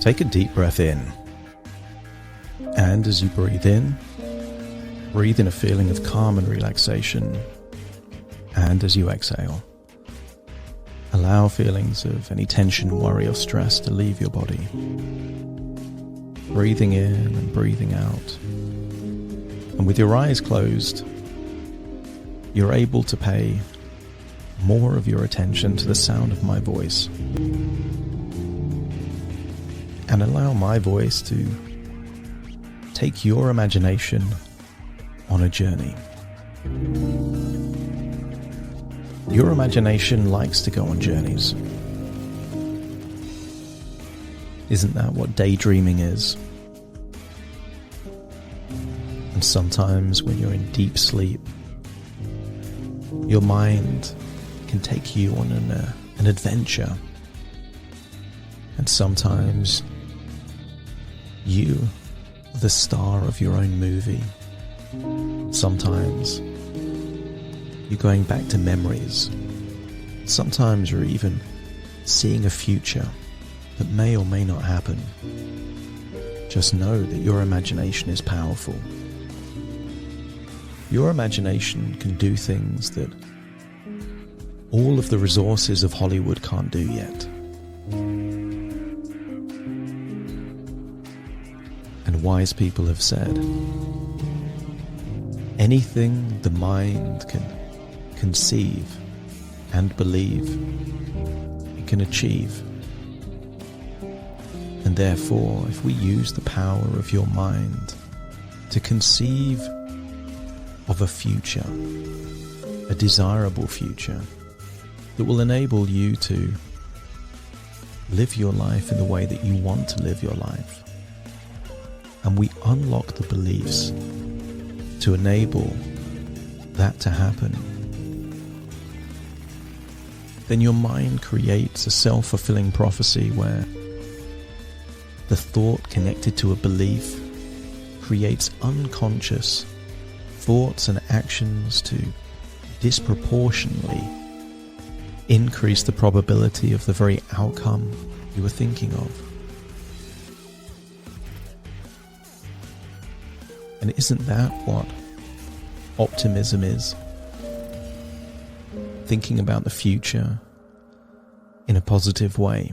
Take a deep breath in, and as you breathe in a feeling of calm and relaxation, and as you exhale, allow feelings of any tension, worry or stress to leave your body. Breathing in and breathing out, and with your eyes closed, you're able to pay more of your attention to the sound of my voice. And allow my voice to take your imagination on a journey. Your imagination likes to go on journeys. Isn't that what daydreaming is? And sometimes when you're in deep sleep, your mind can take you on an adventure. And sometimes you are the star of your own movie. Sometimes you're going back to memories. Sometimes you're even seeing a future that may or may not happen. Just know that your imagination is powerful. Your imagination can do things that all of the resources of Hollywood can't do yet. And wise people have said, anything the mind can conceive and believe, it can achieve. And therefore, if we use the power of your mind to conceive of a future, a desirable future, that will enable you to live your life in the way that you want to live your life, and we unlock the beliefs to enable that to happen, then your mind creates a self-fulfilling prophecy where the thought connected to a belief creates unconscious thoughts and actions to disproportionately increase the probability of the very outcome you were thinking of. And isn't that what optimism is? Thinking about the future in a positive way.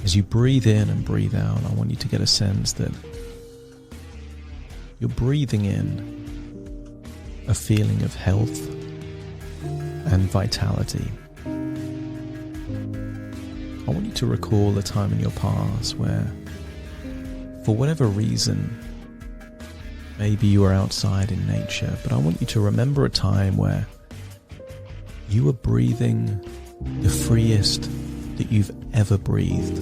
As you breathe in and breathe out, I want you to get a sense that you're breathing in a feeling of health and vitality. I want you to recall a time in your past where, for whatever reason, maybe you were outside in nature, but I want you to remember a time where you were breathing the freest that you've ever breathed.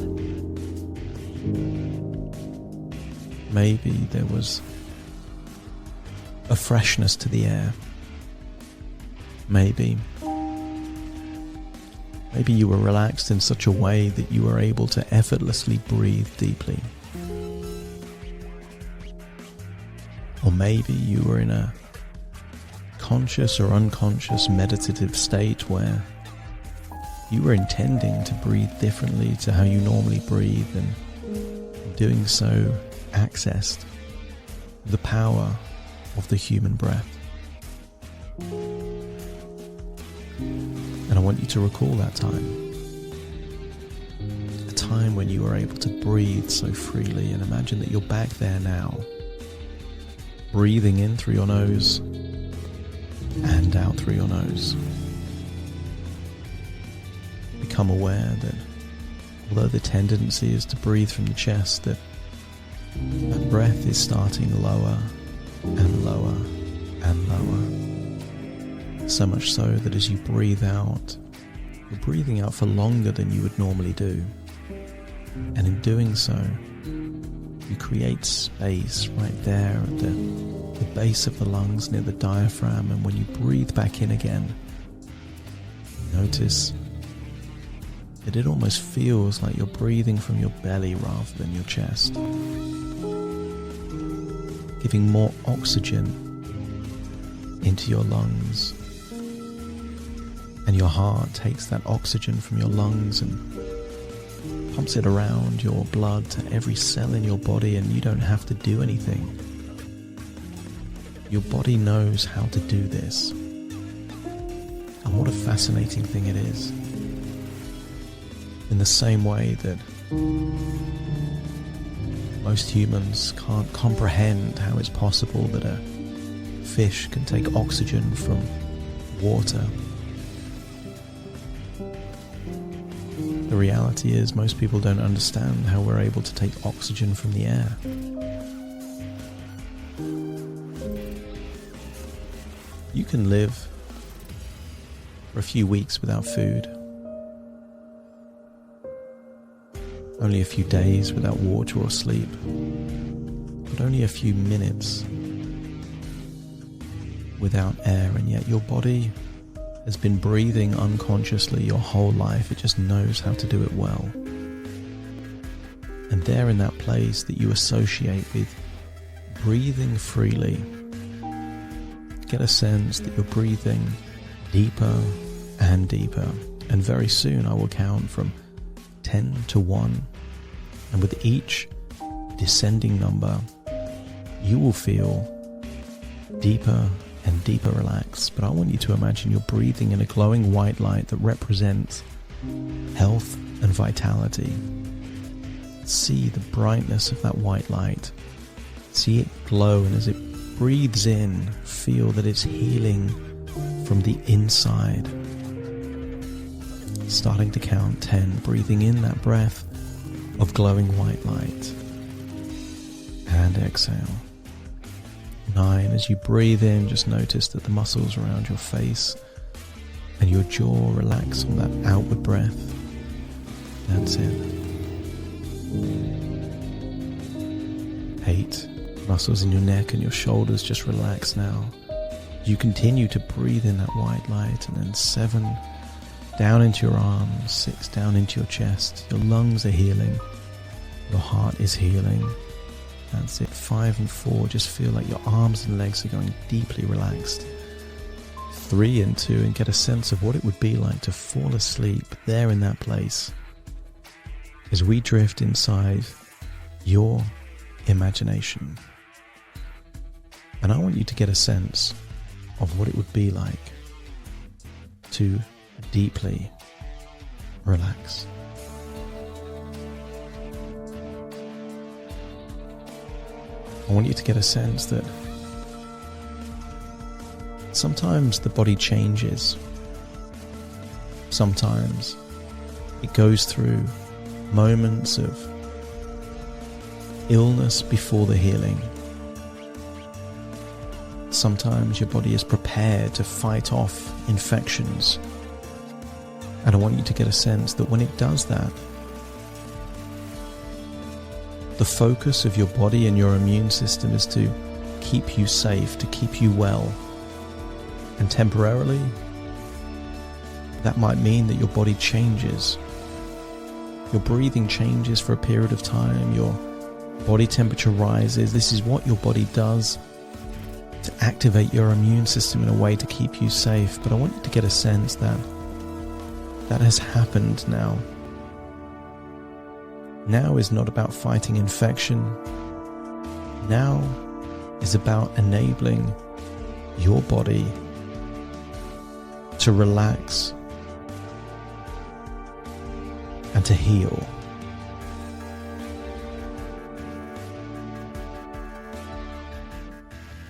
Maybe there was a freshness to the air. Maybe you were relaxed in such a way that you were able to effortlessly breathe deeply. Or maybe you were in a conscious or unconscious meditative state where you were intending to breathe differently to how you normally breathe, and in doing so accessed the power of the human breath. And I want you to recall that time. A time when you were able to breathe so freely, and imagine that you're back there now, breathing in through your nose and out through your nose. Become aware that although the tendency is to breathe from the chest, that breath is starting lower and lower and lower. So much so that as you breathe out, you're breathing out for longer than you would normally do. And in doing so, you create space right there at the base of the lungs near the diaphragm. And when you breathe back in again, notice that it almost feels like you're breathing from your belly rather than your chest, giving more oxygen into your lungs. And your heart takes that oxygen from your lungs and pumps it around your blood to every cell in your body, and you don't have to do anything. Your body knows how to do this. And what a fascinating thing it is. In the same way that most humans can't comprehend how it's possible that a fish can take oxygen from water, the reality is most people don't understand how we're able to take oxygen from the air. You can live for a few weeks without food, only a few days without water or sleep, but only a few minutes without air, and yet your body has been breathing unconsciously your whole life. It just knows how to do it well. And there in that place that you associate with breathing freely, get a sense that you're breathing deeper and deeper. And very soon I will count from 10 to 1. And with each descending number, you will feel deeper and deeper relaxed. But I want you to imagine you're breathing in a glowing white light that represents health and vitality. See the brightness of that white light. See it glow, and as it breathes in, feel that it's healing from the inside. Starting to count 10, breathing in that breath of glowing white light. And exhale. 9, as you breathe in, just notice that the muscles around your face and your jaw relax on that outward breath. That's it. 8, muscles in your neck and your shoulders just relax now. You continue to breathe in that white light. And then 7, down into your arms. 6, down into your chest. Your lungs are healing. Your heart is healing. That's it. 5 and 4, just feel like your arms and legs are going deeply relaxed. 3 and 2, and get a sense of what it would be like to fall asleep there in that place as we drift inside your imagination. And I want you to get a sense of what it would be like to deeply relax. I want you to get a sense that sometimes the body changes. Sometimes it goes through moments of illness before the healing. Sometimes your body is prepared to fight off infections. And I want you to get a sense that when it does that, the focus of your body and your immune system is to keep you safe, to keep you well. And temporarily, that might mean that your body changes. Your breathing changes for a period of time. Your body temperature rises. This is what your body does to activate your immune system in a way to keep you safe. But I want you to get a sense that that has happened now. Now is not about fighting infection. Now is about enabling your body to relax and to heal.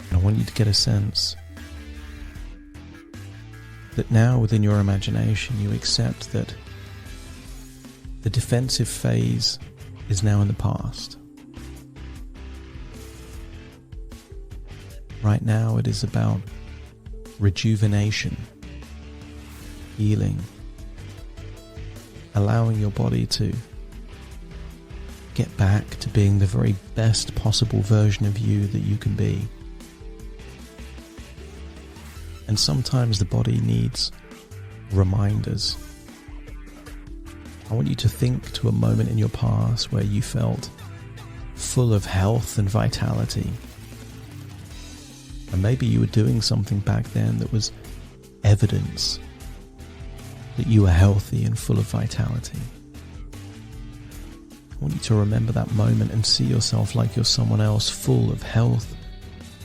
And I want you to get a sense that now within your imagination you accept that the defensive phase is now in the past. Right now it is about rejuvenation, healing, allowing your body to get back to being the very best possible version of you that you can be. And sometimes the body needs reminders. I want you to think to a moment in your past where you felt full of health and vitality. And maybe you were doing something back then that was evidence that you were healthy and full of vitality. I want you to remember that moment and see yourself like you're someone else full of health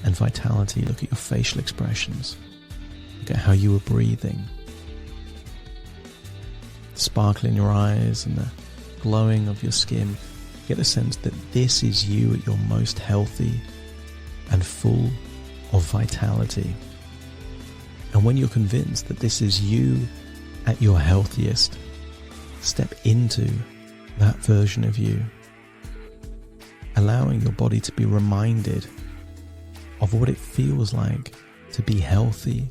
and vitality. Look at your facial expressions. Look at how you were breathing. The sparkle in your eyes and the glowing of your skin. Get a sense that this is you at your most healthy and full of vitality. And when you're convinced that this is you at your healthiest, step into that version of you, allowing your body to be reminded of what it feels like to be healthy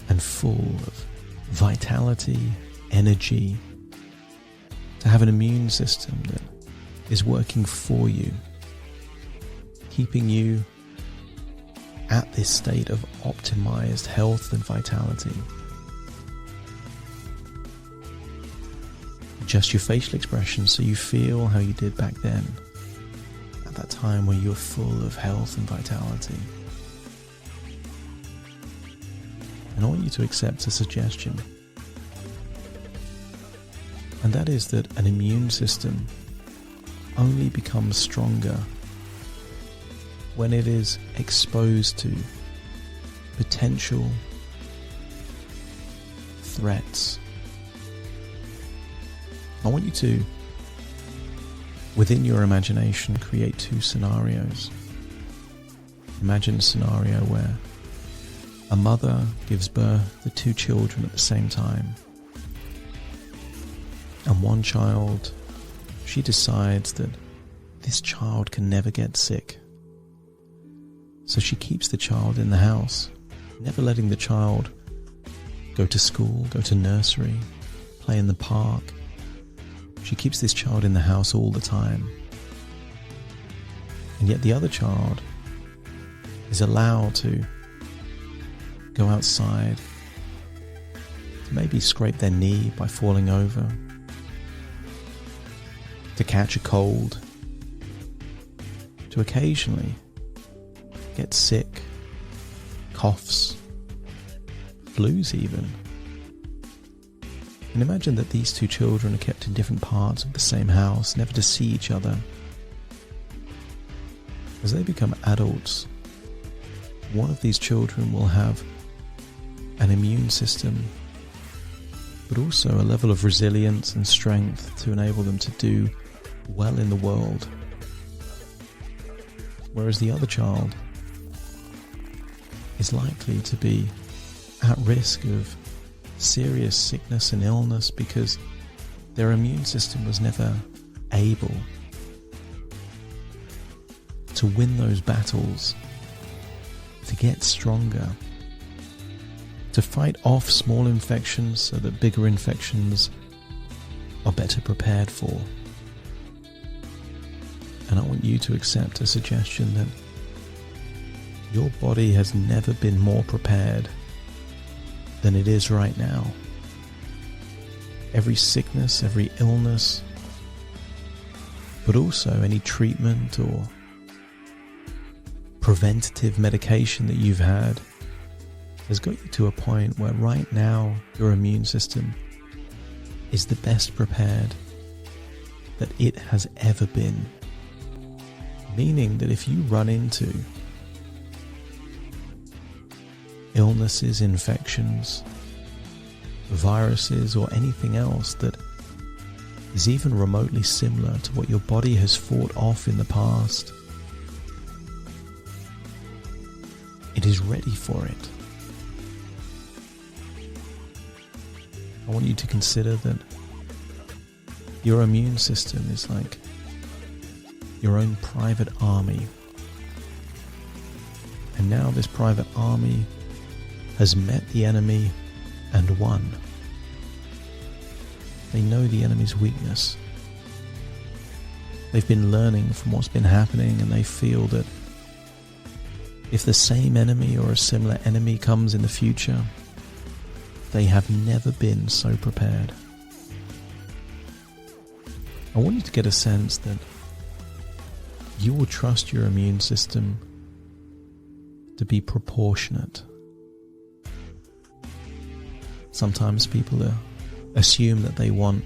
and full of vitality, energy, to have an immune system that is working for you, keeping you at this state of optimized health and vitality. Adjust your facial expression so you feel how you did back then, at that time where you were full of health and vitality. And I want you to accept a suggestion, and that is that an immune system only becomes stronger when it is exposed to potential threats. I want you to, within your imagination, create two scenarios. Imagine a scenario where a mother gives birth to two children at the same time. And one child, she decides that this child can never get sick. So she keeps the child in the house, never letting the child go to school, go to nursery, play in the park. She keeps this child in the house all the time. And yet the other child is allowed to go outside, to maybe scrape their knee by falling over, to catch a cold, to occasionally get sick, coughs, flus even. And imagine that these two children are kept in different parts of the same house, never to see each other. As they become adults, one of these children will have an immune system, but also a level of resilience and strength to enable them to do well in the world. Whereas the other child is likely to be at risk of serious sickness and illness because their immune system was never able to win those battles, to get stronger, to fight off small infections so that bigger infections are better prepared for. And I want you to accept a suggestion that your body has never been more prepared than it is right now. Every sickness, every illness, but also any treatment or preventative medication that you've had has got you to a point where right now your immune system is the best prepared that it has ever been. Meaning that if you run into illnesses, infections, viruses, or anything else that is even remotely similar to what your body has fought off in the past, it is ready for it. I want you to consider that your immune system is like your own private army. And now this private army has met the enemy and won. They know the enemy's weakness. They've been learning from what's been happening, and they feel that if the same enemy or a similar enemy comes in the future, they have never been so prepared. I want you to get a sense that you will trust your immune system to be proportionate. Sometimes people assume that they want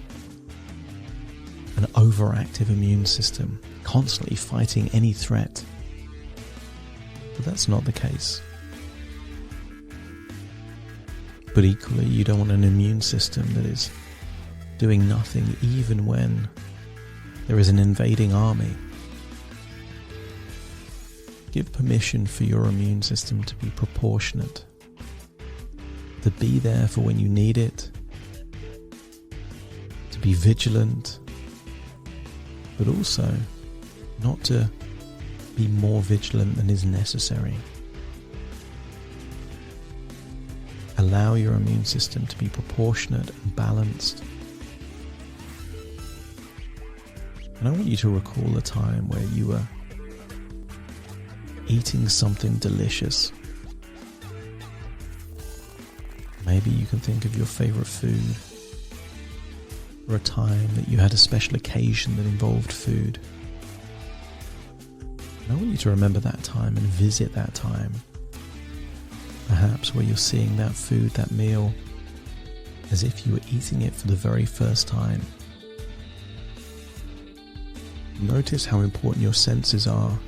an overactive immune system, constantly fighting any threat. But that's not the case. But equally, you don't want an immune system that is doing nothing even when there is an invading army. Give permission for your immune system to be proportionate, to be there for when you need it, to be vigilant, but also not to be more vigilant than is necessary. Allow your immune system to be proportionate and balanced. And I want you to recall a time where you were eating something delicious. Maybe you can think of your favorite food, or a time that you had a special occasion that involved food. And I want you to remember that time and visit that time. Perhaps where you're seeing that food, that meal, as if you were eating it for the very first time. Notice how important your senses are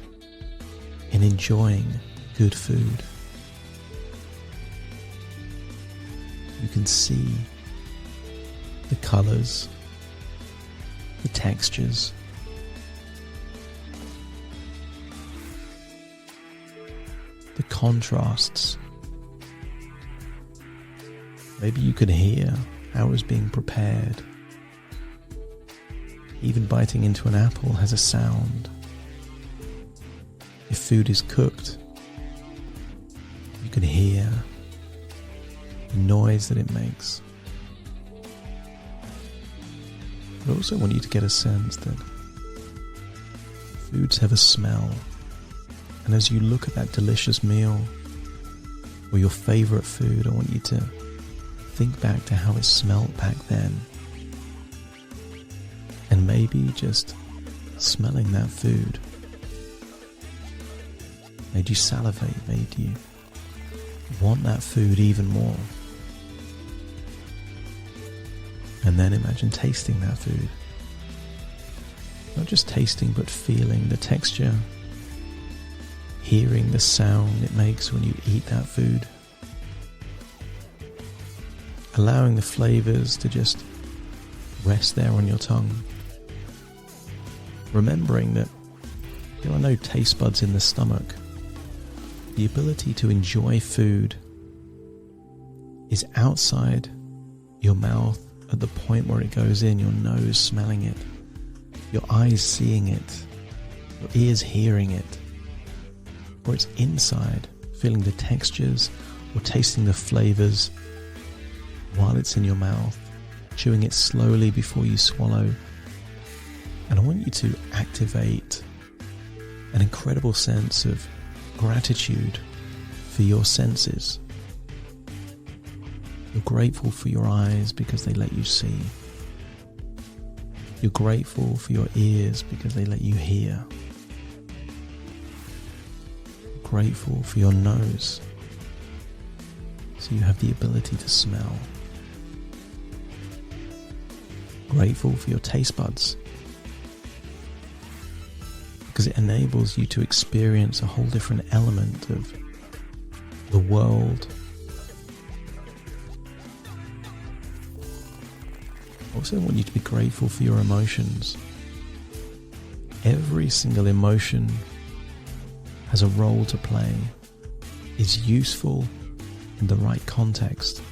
in enjoying good food. You can see the colours, the textures, the contrasts. Maybe you can hear how it was being prepared. Even biting into an apple has a sound. If food is cooked, you can hear the noise that it makes. I also want you to get a sense that foods have a smell. And as you look at that delicious meal or your favorite food, I want you to think back to how it smelled back then. And maybe just smelling that food made you salivate, made you want that food even more. And then imagine tasting that food. Not just tasting, but feeling the texture, hearing the sound it makes when you eat that food. Allowing the flavors to just rest there on your tongue. Remembering that there are no taste buds in the stomach. The ability to enjoy food is outside your mouth at the point where it goes in, your nose smelling it, your eyes seeing it, your ears hearing it, or it's inside, feeling the textures or tasting the flavors while it's in your mouth, chewing it slowly before you swallow. And I want you to activate an incredible sense of gratitude for your senses. You're grateful for your eyes because they let you see. You're grateful for your ears because they let you hear. You're grateful for your nose so you have the ability to smell. Grateful for your taste buds because it enables you to experience a whole different element of the world. I also want you to be grateful for your emotions. Every single emotion has a role to play, is useful in the right context.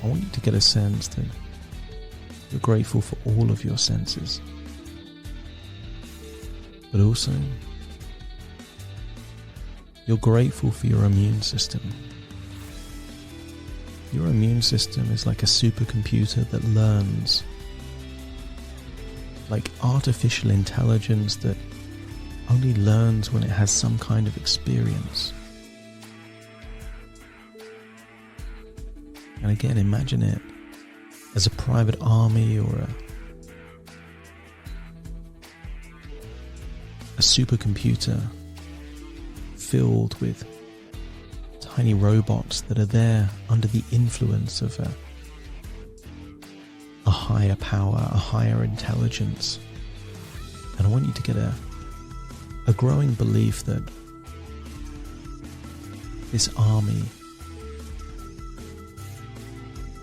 I want you to get a sense that you're grateful for all of your senses. But also, you're grateful for your immune system. Your immune system is like a supercomputer that learns, like artificial intelligence that only learns when it has some kind of experience. And again, imagine it as a private army or a supercomputer filled with tiny robots that are there under the influence of a higher power, a higher intelligence. And I want you to get a growing belief that this army,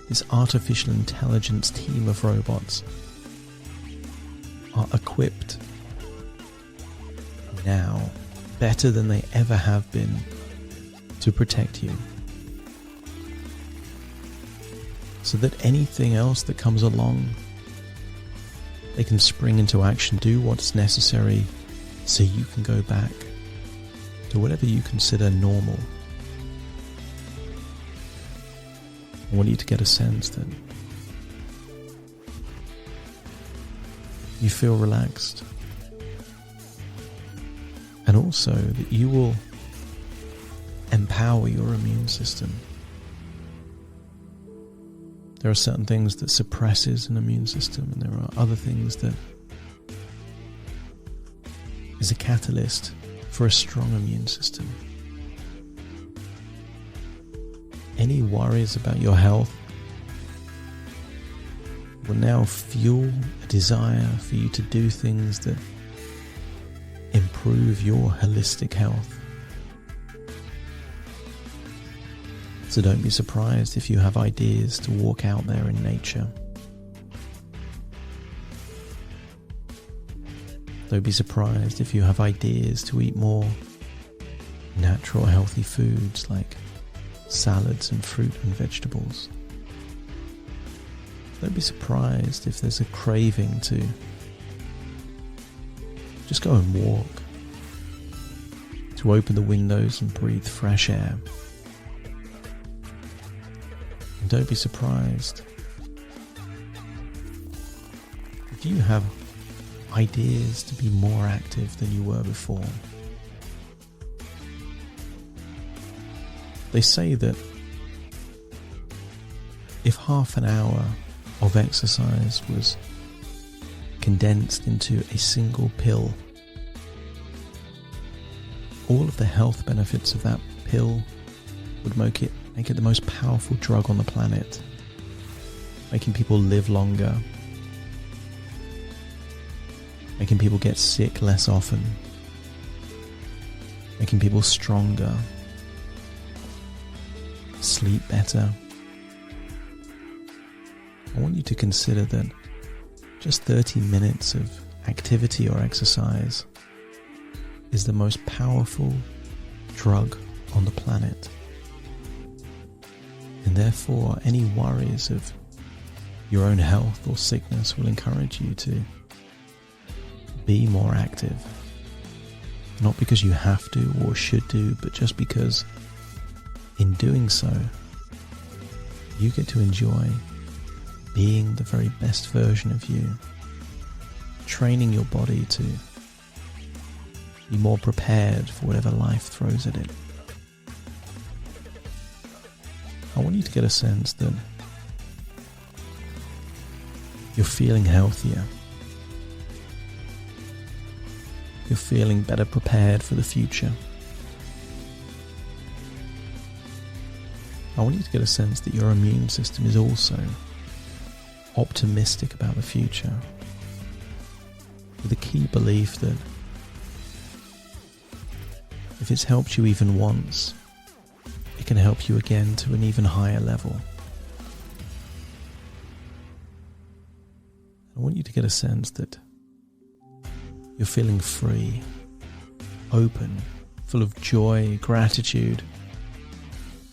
this artificial intelligence team of robots are equipped now better than they ever have been to protect you, so that anything else that comes along, they can spring into action, do what's necessary so you can go back to whatever you consider normal. I want you to get a sense that you feel relaxed, and also that you will empower your immune system. There are certain things that suppresses an immune system, and there are other things that is a catalyst for a strong immune system. Any worries about your health will now fuel a desire for you to do things that improve your holistic health. So don't be surprised if you have ideas to walk out there in nature. Don't be surprised if you have ideas to eat more natural, healthy foods like salads and fruit and vegetables. Don't be surprised if there's a craving to just go and walk, to open the windows and breathe fresh air. And don't be surprised if you have ideas to be more active than you were before. They say that if half an hour of exercise was condensed into a single pill, all of the health benefits of that pill would make it the most powerful drug on the planet, making people live longer, making people get sick less often, making people stronger, sleep better. I want you to consider that just 30 minutes of activity or exercise is the most powerful drug on the planet. And therefore, any worries of your own health or sickness will encourage you to be more active. Not because you have to or should do, but just because in doing so, you get to enjoy being the very best version of you, training your body to be more prepared for whatever life throws at it. I want you to get a sense that you're feeling healthier. You're feeling better prepared for the future. I want you to get a sense that your immune system is also optimistic about the future, with a key belief that if it's helped you even once, it can help you again to an even higher level. I want you to get a sense that you're feeling free, open, full of joy, gratitude,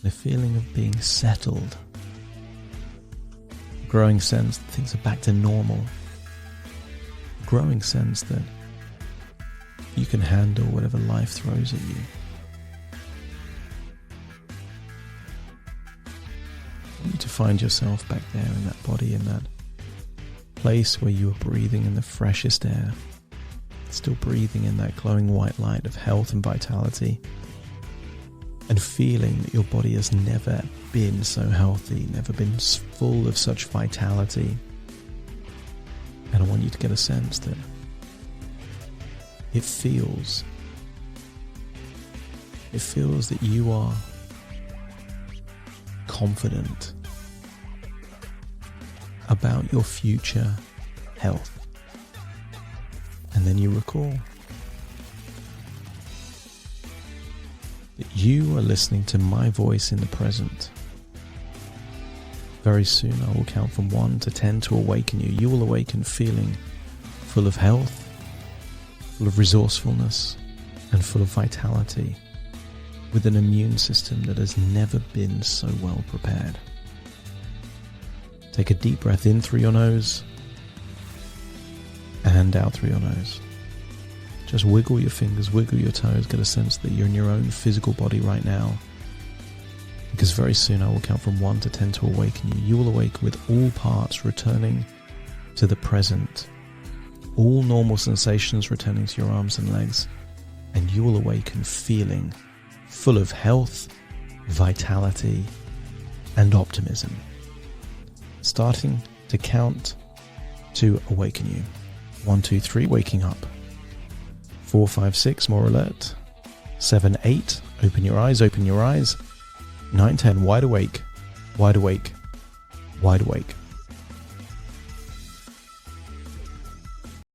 and a feeling of being settled. A growing sense that things are back to normal. A growing sense that you can handle whatever life throws at you. I want you to find yourself back there in that body, in that place where you are breathing in the freshest air, still breathing in that glowing white light of health and vitality, and feeling that your body has never been so healthy, never been full of such vitality. And I want you to get a sense that it feels that you are confident about your future health. And then you recall that you are listening to my voice in the present. Very soon I will count from 1 to 10 to awaken you. You will awaken feeling full of health, full of resourcefulness, and full of vitality, with an immune system that has never been so well prepared. Take a deep breath in through your nose and out through your nose. Just wiggle your fingers, wiggle your toes, get a sense that you're in your own physical body right now. Because very soon I will count from 1 to 10 to awaken you. You will awake with all parts returning to the present, all normal sensations returning to your arms and legs, and you will awaken feeling full of health, vitality, and optimism. Starting to count to awaken you. 1, 2, 3, waking up. 4, 5, 6, more alert. 7, 8, open your eyes, open your eyes. 9, 10, wide awake, wide awake, wide awake.